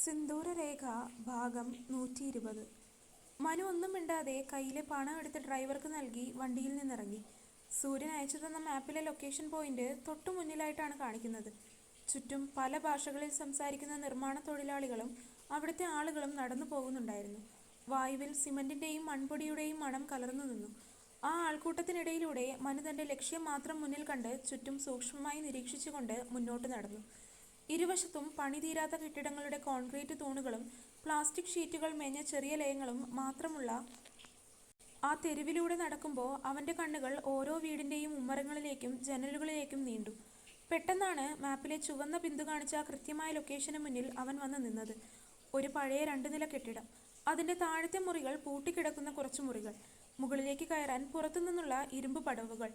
സിന്ദൂരരേഖ ഭാഗം 120. മനു ഒന്നും മിണ്ടാതെ കയ്യിലെ പണം എടുത്ത് ഡ്രൈവർക്ക് നൽകി വണ്ടിയിൽ നിന്നിറങ്ങി. സൂര്യൻ അയച്ചു തന്ന മാപ്പിലെ ലൊക്കേഷൻ പോയിന്റ് തൊട്ടു മുന്നിലായിട്ടാണ് കാണിക്കുന്നത്. ചുറ്റും പല ഭാഷകളിൽ സംസാരിക്കുന്ന നിർമ്മാണ തൊഴിലാളികളും അവിടുത്തെ ആളുകളും നടന്നു പോകുന്നുണ്ടായിരുന്നു. വായുവിൽ സിമന്റിന്റെയും മൺപൊടിയുടെയും മണം കലർന്നു നിന്നു. ആ ആൾക്കൂട്ടത്തിനിടയിലൂടെ മനു തന്റെ ലക്ഷ്യം മാത്രം മുന്നിൽ കണ്ട് ചുറ്റും സൂക്ഷ്മമായി നിരീക്ഷിച്ചുകൊണ്ട് മുന്നോട്ട് നടന്നു. ഇരുവശത്തും പണിതീരാത്ത കെട്ടിടങ്ങളുടെ കോൺക്രീറ്റ് തൂണുകളും പ്ലാസ്റ്റിക് ഷീറ്റുകൾ മേഞ്ഞ ചെറിയ ലയങ്ങളും മാത്രമുള്ള ആ തെരുവിലൂടെ നടക്കുമ്പോൾ അവന്റെ കണ്ണുകൾ ഓരോ വീടിന്റെയും ഉമ്മറങ്ങളിലേക്കും ജനലുകളിലേക്കും നീണ്ടു. പെട്ടെന്നാണ് മാപ്പിലെ ചുവന്ന ബിന്ദു കാണിച്ച കൃത്യമായ ലൊക്കേഷന് മുന്നിൽ അവൻ വന്ന് നിന്നത്. ഒരു പഴയ 2 നില കെട്ടിടം. അതിന്റെ താഴത്തെ മുറികൾ പൂട്ടിക്കിടക്കുന്ന കുറച്ചു മുറികൾ, മുകളിലേക്ക് കയറാൻ പുറത്തുനിന്നുള്ള ഇരുമ്പ് പടവുകൾ.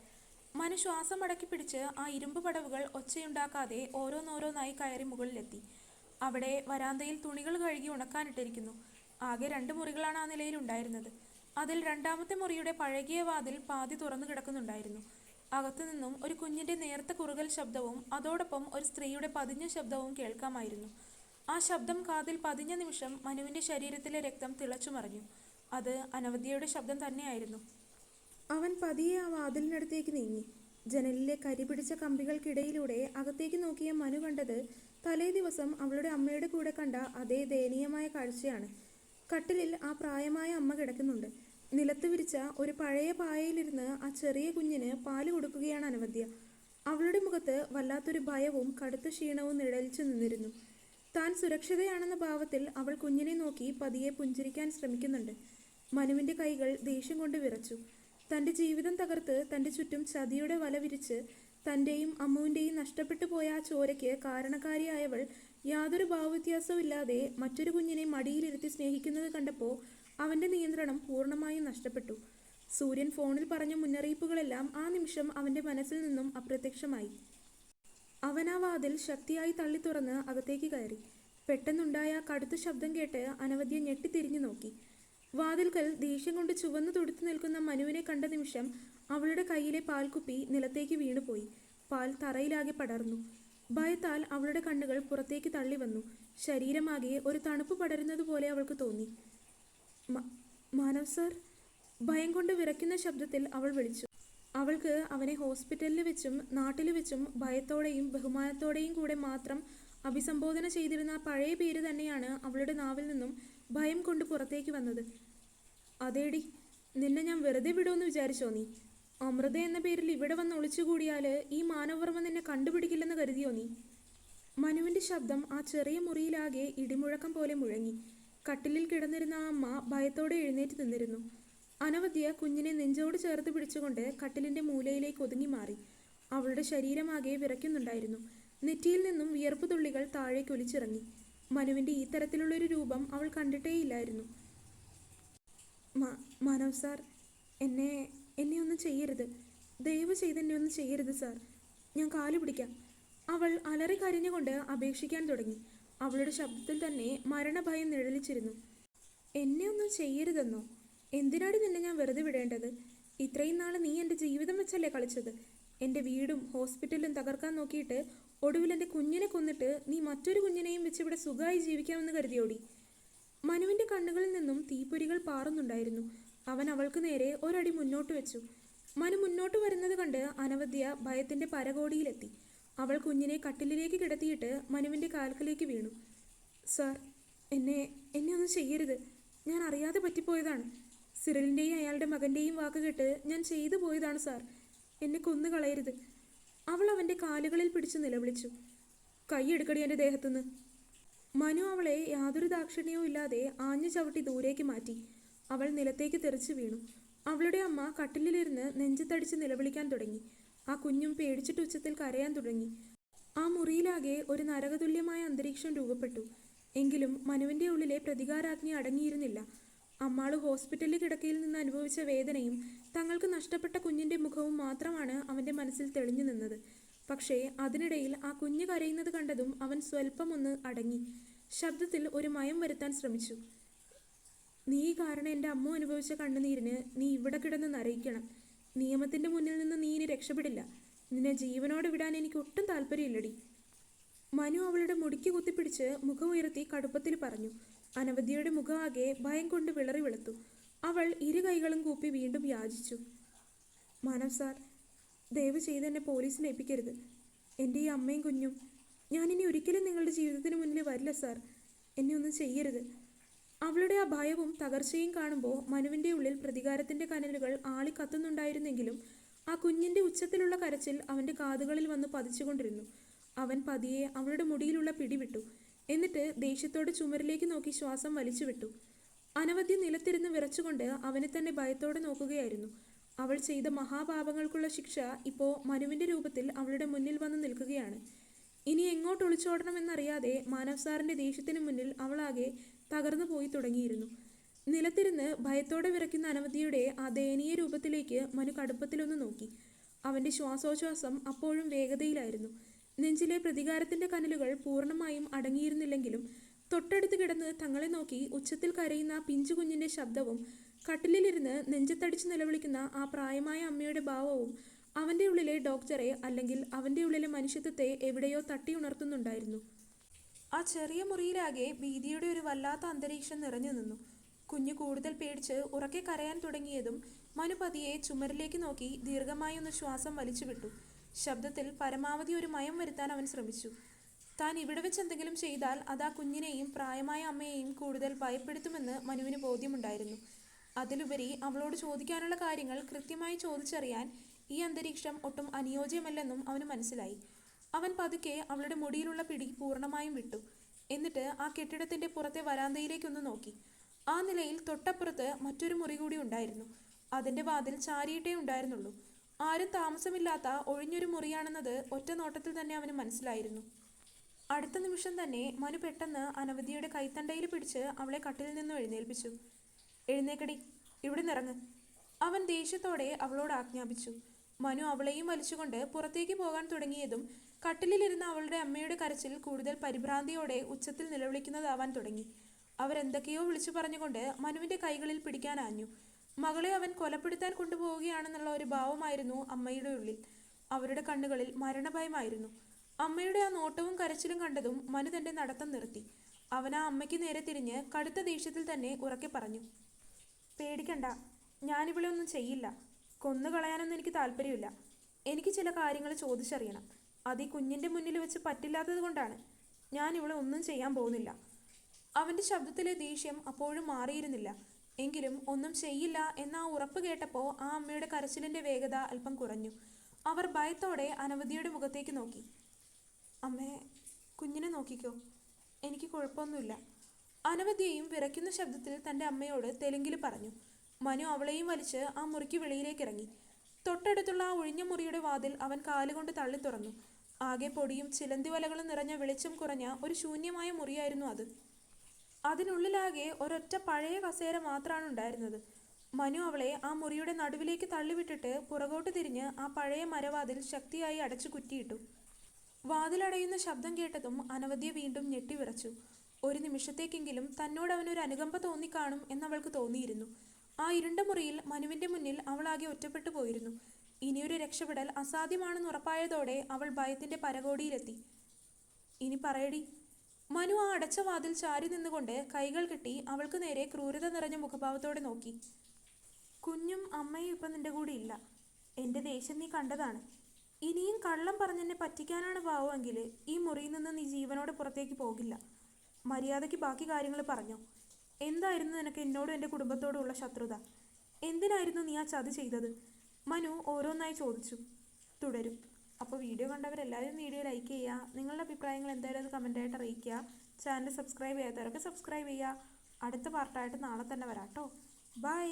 മനു ശ്വാസം അടക്കി പിടിച്ച് ആ ഇരുമ്പ് പടവുകൾ ഒച്ചയുണ്ടാക്കാതെ ഓരോന്നോരോന്നായി കയറി മുകളിലെത്തി. അവിടെ വരാന്തയിൽ തുണികൾ കഴുകി ഉണക്കാനിട്ടിരിക്കുന്നു. ആകെ 2 മുറികളാണ് ആ നിലയിൽ ഉണ്ടായിരുന്നത്. അതിൽ രണ്ടാമത്തെ മുറിയുടെ പഴകിയ വാതിൽ പാതി തുറന്നു കിടക്കുന്നുണ്ടായിരുന്നു. അകത്തുനിന്നും ഒരു കുഞ്ഞിന്റെ നേർത്ത കുറുകൽ ശബ്ദവും അതോടൊപ്പം ഒരു സ്ത്രീയുടെ പതിഞ്ഞ ശബ്ദവും കേൾക്കാമായിരുന്നു. ആ ശബ്ദം കാതിൽ പതിഞ്ഞ നിമിഷം മനുവിന്റെ ശരീരത്തിലെ രക്തം തിളച്ചുമറിഞ്ഞു. അത് അനവദ്യയുടെ ശബ്ദം തന്നെയായിരുന്നു. അവൻ പതിയെ ആ വാതിലിനടുത്തേക്ക് നീങ്ങി. ജനലിലെ കരിപിടിച്ച കമ്പികൾക്കിടയിലൂടെ അകത്തേക്ക് നോക്കിയ മനു കണ്ടത് തലേ ദിവസം അവളുടെ അമ്മയുടെ കൂടെ കണ്ട അതേ ദയനീയമായ കാഴ്ചയാണ്. കട്ടിലിൽ ആ പ്രായമായ അമ്മ കിടക്കുന്നുണ്ട്. നിലത്ത് വിരിച്ച ഒരു പഴയ പായയിലിരുന്ന് ആ ചെറിയ കുഞ്ഞിന് പാല് കൊടുക്കുകയാണ് അനവദ്യ. അവളുടെ മുഖത്ത് വല്ലാത്തൊരു ഭയവും കടുത്ത ക്ഷീണവും നിഴലിച്ചു നിന്നിരുന്നു. താൻ സുരക്ഷിതയാണെന്ന ഭാവത്തിൽ അവൾ കുഞ്ഞിനെ നോക്കി പതിയെ പുഞ്ചിരിക്കാൻ ശ്രമിക്കുന്നുണ്ട്. മനുവിന്റെ കൈകൾ ദേഷ്യം കൊണ്ട് വിറച്ചു. തന്റെ ജീവിതം തകർത്ത് തന്റെ ചുറ്റും ചതിയുടെ വല വിരിച്ച് തന്റെയും അമ്മുവിന്റെയും നഷ്ടപ്പെട്ടു പോയ ആ ചോരയ്ക്ക് കാരണക്കാരിയായവൾ യാതൊരു ഭാവവ്യത്യാസവും ഇല്ലാതെ മറ്റൊരു കുഞ്ഞിനെ മടിയിലിരുത്തി സ്നേഹിക്കുന്നത് കണ്ടപ്പോൾ അവന്റെ നിയന്ത്രണം പൂർണ്ണമായും നഷ്ടപ്പെട്ടു. സൂര്യൻ ഫോണിൽ പറഞ്ഞ മുന്നറിയിപ്പുകളെല്ലാം ആ നിമിഷം അവന്റെ മനസ്സിൽ നിന്നും അപ്രത്യക്ഷമായി. അവൻ ആ വാതിൽ ശക്തിയായി തള്ളി തുറന്ന് അകത്തേക്ക് കയറി. പെട്ടെന്നുണ്ടായ കടുത്ത ശബ്ദം കേട്ട് അനവദ്യ ഞെട്ടിത്തിരിഞ്ഞു നോക്കി. വാതിൽക്കൽ ദേഷ്യം കൊണ്ട് ചുവന്നു തുടുത്തു നിൽക്കുന്ന മനുവിനെ കണ്ട നിമിഷം അവളുടെ കയ്യിലെ പാൽക്കുപ്പി നിലത്തേക്ക് വീണുപോയി. പാൽ തറയിലാകെ പടർന്നു. ഭയത്താൽ അവളുടെ കണ്ണുകൾ പുറത്തേക്ക് തള്ളി വന്നു. ശരീരമാകെ ഒരു തണുപ്പ് പടരുന്നത് പോലെ അവൾക്ക് തോന്നി. മാനവ് സർ, ഭയം കൊണ്ട് വിറയ്ക്കുന്ന ശബ്ദത്തിൽ അവൾ വിളിച്ചു. അവൾക്ക് അവനെ ഹോസ്പിറ്റലിൽ വെച്ചും നാട്ടിൽ വെച്ചും ഭയത്തോടെയും ബഹുമാനത്തോടെയും കൂടെ മാത്രം അഭിസംബോധന ചെയ്തിരുന്ന പഴയ പേര് തന്നെയാണ് അവളുടെ നാവിൽ നിന്നും ഭയം കൊണ്ട് പുറത്തേക്ക് വന്നത്. അതേടി, നിന്നെ ഞാൻ വെറുതെ വിടുമെന്ന് വിചാരിച്ചോ നീ? അമൃത എന്ന പേരിൽ ഇവിടെ വന്ന് ഒളിച്ചുകൂടിയാല് ഈ മാനവർമ്മ നിന്നെ കണ്ടുപിടിക്കില്ലെന്ന് കരുതിയോ നീ? മനുവിന്റെ ശബ്ദം ആ ചെറിയ മുറിയിലാകെ ഇടിമുഴക്കം പോലെ മുഴങ്ങി. കട്ടിലിൽ കിടന്നിരുന്ന ആ അമ്മ ഭയത്തോടെ എഴുന്നേറ്റ് നിന്നിരുന്നു. അനവദ്യ കുഞ്ഞിനെ നെഞ്ചോട് ചേർത്ത് പിടിച്ചുകൊണ്ട് കട്ടിലിന്റെ മൂലയിലേക്ക് ഒതുങ്ങി മാറി. അവളുടെ ശരീരമാകെ വിറയ്ക്കുന്നുണ്ടായിരുന്നു. നെറ്റിയിൽ നിന്നും വിയർപ്പ് തുള്ളികൾ താഴേക്ക് ഒലിച്ചിറങ്ങി. മനുവിന്റെ ഈ തരത്തിലുള്ളൊരു രൂപം അവൾ കണ്ടിട്ടേയില്ലായിരുന്നു. മാനവ് സാർ, എന്നെ ഒന്നും ചെയ്യരുത്. ദയവ് ചെയ്ത് എന്നെ ഒന്നും ചെയ്യരുത് സാർ. ഞാൻ കാലു പിടിക്കാം. അവൾ അലറി കരഞ്ഞുകൊണ്ട് അപേക്ഷിക്കാൻ തുടങ്ങി. അവളുടെ ശബ്ദത്തിൽ തന്നെ മരണഭയം നിഴലിച്ചിരുന്നു. എന്നെ ഒന്നും ചെയ്യരുതെന്നോ? എന്തിനാടി നിന്നെ ഞാൻ വെറുതെ വിടേണ്ടത്? ഇത്രയും നാള് നീ എൻ്റെ ജീവിതം വെച്ചല്ലേ കളിച്ചത്? എൻ്റെ വീടും ഹോസ്പിറ്റലും തകർക്കാൻ നോക്കിയിട്ട് ഒടുവിൽ എൻ്റെ കുഞ്ഞിനെ കൊന്നിട്ട് നീ മറ്റൊരു കുഞ്ഞിനെയും വെച്ച് ഇവിടെ സുഖമായി ജീവിക്കാമെന്ന് കരുതിയോടി? മനുവിന്റെ കണ്ണുകളിൽ നിന്നും തീപ്പൊരികൾ പാറുന്നുണ്ടായിരുന്നു. അവൻ അവൾക്ക് നേരെ ഒരടി മുന്നോട്ട് വെച്ചു. മനു മുന്നോട്ട് വരുന്നത് കണ്ട് അനവദ്യ ഭയത്തിന്റെ പരകോടിയിലെത്തി. അവൾ കുഞ്ഞിനെ കട്ടിലിലേക്ക് കിടത്തിയിട്ട് മനുവിന്റെ കാൽക്കലേക്ക് വീണു. സാർ, എന്നെ ഒന്നും ചെയ്യരുത്. ഞാൻ അറിയാതെ പറ്റിപ്പോയതാണ്. സിറിലിന്റെയും അയാളുടെ മകന്റെയും വാക്ക് കേട്ട് ഞാൻ ചെയ്തു പോയതാണ് സാർ. എന്നെ കൊന്നു കളയരുത്. അവൾ അവന്റെ കാലുകളിൽ പിടിച്ചു നിലവിളിച്ചു. കൈയെടുക്കടി എൻ്റെ ദേഹത്തുനിന്ന്. മനു അവളെ യാതൊരു ദാക്ഷിണ്യവും ഇല്ലാതെ ആഞ്ഞു ചവിട്ടി ദൂരേക്ക് മാറ്റി. അവൾ നിലത്തേക്ക് തെറിച്ചു വീണു. അവളുടെ അമ്മ കട്ടിലിലിരുന്ന് നെഞ്ചത്തടിച്ച് നിലവിളിക്കാൻ തുടങ്ങി. ആ കുഞ്ഞും പേടിച്ചിട്ട് ഉച്ചത്തിൽ കരയാൻ തുടങ്ങി. ആ മുറിയിലാകെ ഒരു നരകതുല്യമായ അന്തരീക്ഷം രൂപപ്പെട്ടു. എങ്കിലും മനുവിന്റെ ഉള്ളിലെ പ്രതികാരാഗ്നി അടങ്ങിയിരുന്നില്ല. അമ്മാള് ഹോസ്പിറ്റലിൽ കിടക്കയിൽ നിന്ന് അനുഭവിച്ച വേദനയും തങ്ങൾക്ക് നഷ്ടപ്പെട്ട കുഞ്ഞിന്റെ മുഖവും മാത്രമാണ് അവന്റെ മനസ്സിൽ തെളിഞ്ഞു നിന്നത്. പക്ഷേ അതിനിടയിൽ ആ കുഞ്ഞ് കരയുന്നത് കണ്ടതും അവൻ സ്വല്പം ഒന്ന് അടങ്ങി. ശബ്ദത്തിൽ ഒരു മയം വരുത്താൻ ശ്രമിച്ചു. നീ കാരണം എൻ്റെ അമ്മ അനുഭവിച്ച കണ്ണുനീരിന് നീ ഇവിടെ കിടന്ന് നരയിക്കണം. നിയമത്തിന്റെ മുന്നിൽ നിന്ന് നീ ഇനി രക്ഷപ്പെടില്ല. നിന്നെ ജീവനോടെ വിടാൻ എനിക്ക് ഒട്ടും താല്പര്യമില്ലടി. മനു അവളുടെ മുടിക്ക് കുത്തിപ്പിടിച്ച് മുഖമുയർത്തി കടുപ്പത്തിൽ പറഞ്ഞു. അനവധ്യയുടെ മുഖമാകെ ഭയം കൊണ്ട് വിളറി വെളുത്തു. അവൾ ഇരു കൈകളും കൂപ്പി വീണ്ടും യാചിച്ചു. മാനവ് സാർ, ദയവ് ചെയ്ത് എന്നെ പോലീസിനെ ഏൽപ്പിക്കരുത്. എൻ്റെ ഈ അമ്മയും കുഞ്ഞും. ഞാനിനി ഒരിക്കലും നിങ്ങളുടെ ജീവിതത്തിന് മുന്നിൽ വരില്ല സാർ. എന്നെ ഒന്നും ചെയ്യരുത്. അവളുടെ ആ ഭയവും തകർച്ചയും കാണുമ്പോൾ മനുവിൻ്റെ ഉള്ളിൽ പ്രതികാരത്തിൻ്റെ കനലുകൾ ആളിക്കത്തുന്നുണ്ടായിരുന്നെങ്കിലും ആ കുഞ്ഞിൻ്റെ ഉച്ചത്തിലുള്ള കരച്ചിൽ അവൻ്റെ കാതുകളിൽ വന്ന് പതിച്ചുകൊണ്ടിരുന്നു. അവൻ പതിയെ അവളുടെ മുടിയിലുള്ള പിടിവിട്ടു. എന്നിട്ട് ദേഷ്യത്തോടെ ചുമരിലേക്ക് നോക്കി ശ്വാസം വലിച്ചു വിട്ടു. അനവധ്യ നിലത്തിരുന്ന് വിറച്ചുകൊണ്ട് അവനെ തന്നെ ഭയത്തോടെ നോക്കുകയായിരുന്നു. അവൾ ചെയ്ത മഹാപാപങ്ങൾക്കുള്ള ശിക്ഷ ഇപ്പോൾ മനുവിൻ്റെ രൂപത്തിൽ അവളുടെ മുന്നിൽ വന്ന് നിൽക്കുകയാണ്. ഇനി എങ്ങോട്ട് ഒളിച്ചോടണമെന്നറിയാതെ മാനവ് സാറിൻ്റെ ദേഷ്യത്തിന് മുന്നിൽ അവളാകെ തകർന്നു പോയി തുടങ്ങിയിരുന്നു. നിലത്തിരുന്ന് ഭയത്തോടെ വിറയ്ക്കുന്ന അനവധ്യയുടെ ആ ദയനീയ രൂപത്തിലേക്ക് മനു കടുപ്പത്തിലൊന്ന് നോക്കി. അവൻ്റെ ശ്വാസോച്ഛ്വാസം അപ്പോഴും വേഗതയിലായിരുന്നു. നെഞ്ചിലെ പ്രതികാരത്തിൻ്റെ കനലുകൾ പൂർണ്ണമായും അടങ്ങിയിരുന്നില്ലെങ്കിലും തൊട്ടടുത്ത് കിടന്ന് തങ്ങളെ നോക്കി ഉച്ചത്തിൽ കരയുന്ന ആ പിഞ്ചു കുഞ്ഞിൻ്റെ ശബ്ദവും കട്ടിലിലിരുന്ന് നെഞ്ചത്തടിച്ച് നിലവിളിക്കുന്ന ആ പ്രായമായ അമ്മയുടെ ഭാവവും അവൻ്റെ ഉള്ളിലെ ഡോക്ടറെ, അല്ലെങ്കിൽ അവൻ്റെ ഉള്ളിലെ മനുഷ്യത്വത്തെ എവിടെയോ തട്ടി ഉണർത്തുന്നുണ്ടായിരുന്നു. ആ ചെറിയ മുറിയിലാകെ ഭീതിയുടെ ഒരു വല്ലാത്ത അന്തരീക്ഷം നിറഞ്ഞു നിന്നു. കുഞ്ഞു കൂടുതൽ പേടിച്ച് ഉറക്കെ കരയാൻ തുടങ്ങിയതും മനു പതിയെ ചുമരിലേക്ക് നോക്കി ദീർഘമായി ഒന്ന് ശ്വാസം വലിച്ചു വിട്ടു. ശബ്ദത്തിൽ പരമാവധി ഒരു മയം വരുത്താൻ അവൻ ശ്രമിച്ചു. താൻ ഇവിടെ വെച്ച് എന്തെങ്കിലും ചെയ്താൽ അത് ആ കുഞ്ഞിനെയും പ്രായമായ അമ്മയെയും കൂടുതൽ ഭയപ്പെടുത്തുമെന്ന് മനുവിന് ബോധ്യമുണ്ടായിരുന്നു. അതിലുപരി അവളോട് ചോദിക്കാനുള്ള കാര്യങ്ങൾ കൃത്യമായി ചോദിച്ചറിയാൻ ഈ അന്തരീക്ഷം ഒട്ടും അനുയോജ്യമല്ലെന്നും അവന് മനസ്സിലായി. അവൻ പതുക്കെ അവളുടെ മുടിയിലുള്ള പിടി പൂർണ്ണമായും വിട്ടു. എന്നിട്ട് ആ കെട്ടിടത്തിൻ്റെ പുറത്തെ വരാന്തയിലേക്കൊന്ന് നോക്കി. ആ നിലയിൽ തൊട്ടപ്പുറത്ത് മറ്റൊരു മുറി കൂടി ഉണ്ടായിരുന്നു. അതിൻ്റെ വാതിൽ ചാരിയിട്ടേ ഉണ്ടായിരുന്നുള്ളൂ. ആരും താമസമില്ലാത്ത ഒഴിഞ്ഞൊരു മുറിയാണെന്നത് ഒറ്റ നോട്ടത്തിൽ തന്നെ അവന് മനസ്സിലായിരുന്നു. അടുത്ത നിമിഷം തന്നെ മനു പെട്ടെന്ന് അനവധ്യയുടെ കൈത്തണ്ടയിൽ പിടിച്ച് അവളെ കട്ടിലിൽ നിന്നും എഴുന്നേൽപ്പിച്ചു. എഴുന്നേക്കടി, ഇവിടെ നിറങ്ങ്, അവൻ ദേഷ്യത്തോടെ അവളോട് ആജ്ഞാപിച്ചു. മനു അവളെയും വലിച്ചുകൊണ്ട് പുറത്തേക്ക് പോകാൻ തുടങ്ങിയതും കട്ടിലിരുന്ന അവളുടെ അമ്മയുടെ കരച്ചിൽ കൂടുതൽ പരിഭ്രാന്തിയോടെ ഉച്ചത്തിൽ നിലവിളിക്കുന്നതാവാൻ തുടങ്ങി. അവരെന്തൊക്കെയോ വിളിച്ചു പറഞ്ഞുകൊണ്ട് മനുവിൻ്റെ കൈകളിൽ പിടിക്കാനാഞ്ഞു. മകളെ അവൻ കൊലപ്പെടുത്താൻ കൊണ്ടുപോവുകയാണെന്നുള്ള ഒരു ഭാവമായിരുന്നു അമ്മയുടെ ഉള്ളിൽ. അവരുടെ കണ്ണുകളിൽ മരണഭയമായിരുന്നു. അമ്മയുടെ ആ നോട്ടവും കരച്ചിലും കണ്ടതും മനു തൻ്റെ നടത്തം നിർത്തി. അവൻ ആ അമ്മയ്ക്ക് നേരെ തിരിഞ്ഞ് കടുത്ത ദേഷ്യത്തിൽ തന്നെ ഉറക്കെ പറഞ്ഞു. പേടിക്കണ്ട, ഞാനിവളെ ഒന്നും ചെയ്യില്ല. കൊന്നുകളയാനൊന്നും എനിക്ക് താല്പര്യമില്ല. എനിക്ക് ചില കാര്യങ്ങൾ ചോദിച്ചറിയണം. അത് ഈ കുഞ്ഞിൻ്റെ മുന്നിൽ വെച്ച് പറ്റില്ലാത്തത് കൊണ്ടാണ്. ഞാൻ ഇവളെ ഒന്നും ചെയ്യാൻ പോകുന്നില്ല. അവൻ്റെ ശബ്ദത്തിലെ ദേഷ്യം അപ്പോഴും മാറിയിരുന്നില്ല. എങ്കിലും ഒന്നും ചെയ്യില്ല എന്ന ആ ഉറപ്പ് കേട്ടപ്പോൾ ആ അമ്മയുടെ കരച്ചിലിൻ്റെ വേഗത അല്പം കുറഞ്ഞു. അവർ ഭയത്തോടെ അനവധ്യയുടെ മുഖത്തേക്ക് നോക്കി. അമ്മേ, കുഞ്ഞിനെ നോക്കിക്കോ, എനിക്ക് കുഴപ്പമൊന്നുമില്ല, അനവധ്യയും വിറയ്ക്കുന്ന ശബ്ദത്തിൽ തൻ്റെ അമ്മയോട് തെലുങ്കിൽ പറഞ്ഞു. മനു അവളെയും വലിച്ച് ആ മുറിക്ക് വെളിയിലേക്ക് ഇറങ്ങി. തൊട്ടടുത്തുള്ള ആ ഒഴിഞ്ഞ മുറിയുടെ വാതിൽ അവൻ കാലുകൊണ്ട് തള്ളി തുറന്നു. ആകെ പൊടിയും ചിലന്തി വലകളും നിറഞ്ഞ വെളിച്ചം കുറഞ്ഞ ഒരു ശൂന്യമായ മുറിയായിരുന്നു അത്. അതിനുള്ളിലാകെ ഒരൊറ്റ പഴയ കസേര മാത്രമാണ് ഉണ്ടായിരുന്നത്. മനു അവളെ ആ മുറിയുടെ നടുവിലേക്ക് തള്ളിവിട്ടിട്ട് പുറകോട്ട് തിരിഞ്ഞ് ആ പഴയ മരവാതിൽ ശക്തിയായി അടച്ചു കുറ്റിയിട്ടു. വാതിലടയുന്ന ശബ്ദം കേട്ടതും അനവധ്യ വീണ്ടും ഞെട്ടിവിറച്ചു. ഒരു നിമിഷത്തേക്കെങ്കിലും തന്നോട് അവനൊരു അനുകമ്പ തോന്നിക്കാണും എന്നവൾക്ക് തോന്നിയിരുന്നു. ആ ഇരുണ്ട മുറിയിൽ മനുവിൻ്റെ മുന്നിൽ അവളാകെ ഒറ്റപ്പെട്ടു പോയിരുന്നു. ഇനിയൊരു രക്ഷപ്പെടൽ അസാധ്യമാണെന്ന് ഉറപ്പായതോടെ അവൾ ഭയത്തിൻ്റെ പരകോടിയിലെത്തി. ഇനി പറയടി. മനു ആ അടച്ച വാതിൽ ചാരി നിന്നുകൊണ്ട് കൈകൾ കെട്ടി അവൾക്ക് നേരെ ക്രൂരത നിറഞ്ഞ മുഖഭാവത്തോടെ നോക്കി. കുഞ്ഞും അമ്മയും ഇപ്പം നിന്റെ കൂടെ ഇല്ല. എൻ്റെ ദേഷ്യം നീ കണ്ടതാണ്. ഇനിയും കള്ളം പറഞ്ഞെന്നെ പറ്റിക്കാനാണ് ഭാവമെങ്കിൽ ഈ മുറിയിൽ നിന്ന് നീ ജീവനോടെ പുറത്തേക്ക് പോകില്ല. മര്യാദയ്ക്ക് ബാക്കി കാര്യങ്ങൾ പറഞ്ഞോ. എന്തായിരുന്നു നിനക്ക് എന്നോടും എൻ്റെ കുടുംബത്തോടും ഉള്ള ശത്രുത? എന്തിനായിരുന്നു നീ ആ ചതി ചെയ്തത്? മനു ഓരോന്നായി ചോദിച്ചു. തുടരും. അപ്പോൾ വീഡിയോ കണ്ടവരെല്ലാവരും വീഡിയോ ലൈക്ക് ചെയ്യുക. നിങ്ങളുടെ അഭിപ്രായങ്ങൾ എന്തായാലും അത് കമൻറ്റായിട്ട് അറിയിക്കുക. ചാനൽ സബ്സ്ക്രൈബ് ചെയ്യാത്തവരൊക്കെ സബ്സ്ക്രൈബ് ചെയ്യുക. അടുത്ത പാർട്ടായിട്ട് നാളെ തന്നെ വരാം കേട്ടോ. ബൈ.